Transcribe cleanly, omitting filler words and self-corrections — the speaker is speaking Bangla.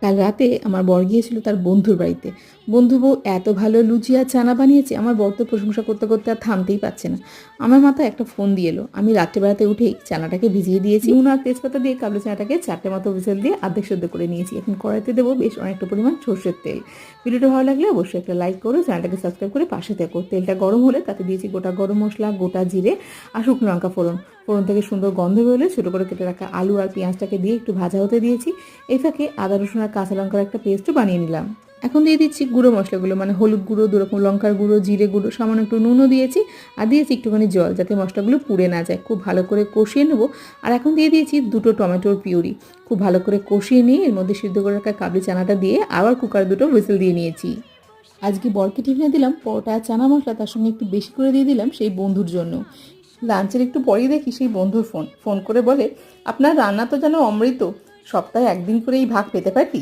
কাল রাতে আমার বর গিয়েছিল তার বন্ধুর বাড়িতে। বন্ধু বউ এত ভালো লুচি আর চানা বানিয়েছে, আমার বর তো প্রশংসা করতে করতে আর থামতেই পারছে না। আমার মাথায় একটা ফোন দিয়ে এলো। আমি রাত্রেবেলাতে উঠেই চানাটাকে ভিজিয়ে দিয়েছি, নুন আর তেজপাতা দিয়ে কাবলি চানাটাকে 4টে মতো হুইসেল দিয়ে অর্ধেক সেদ্ধ করে নিয়েছি। এখন কড়াইতে দেবো বেশ অনেকটা পরিমাণ সর্ষের তেল। ভিডিওটা ভালো লাগলে অবশ্যই একটা লাইক করো, চ্যানেলটাকে সাবস্ক্রাইব করে পাশে থেকো। তেলটা গরম হলে তাতে দিয়েছি গোটা গরম মশলা, গোটা জিরে আর শুকনো লঙ্কা ফোড়ন। ফোড়ন থেকে সুন্দর গন্ধ বেরোলে ছোটো করে কেটে রাখা আলু আর পেঁয়াজটাকে দিয়ে একটু ভাজা হতে দিয়েছি। এই ফাঁকে আদা রসুন আর কাঁচা লঙ্কার একটা পেস্টও বানিয়ে নিলাম। এখন দিয়ে দিচ্ছি গুঁড়ো মশলাগুলো, মানে হলুদ গুঁড়ো, 2 রকম লঙ্কার গুঁড়ো, জিরে গুঁড়ো, সামান্য একটু নুনও দিয়েছি। আর দিয়েছি একটুখানি জল, যাতে মশলাগুলো পুড়ে না যায়। খুব ভালো করে কষিয়ে নেবো। আর এখন দিয়ে দিয়েছি 2টো টমেটোর পিউরি। খুব ভালো করে কষিয়ে নিয়ে এর মধ্যে সিদ্ধ করে রাখা কাবলি চানাটা দিয়ে আবার কুকার 2টো হুইসেল দিয়ে নিয়েছি। আজকে বরকে টিফিনে দিলাম পরোটা আর চানা মশলা, তার সঙ্গে একটু বেশি করে দিয়ে দিলাম সেই বন্ধুর জন্য। লাঞ্চের একটু পরেই দেখি সেই বন্ধুর ফোন করে বলে, আপনার রান্না তো যেন অমৃত, সপ্তাহে একদিন করে এই ভাগ পেতে পারি।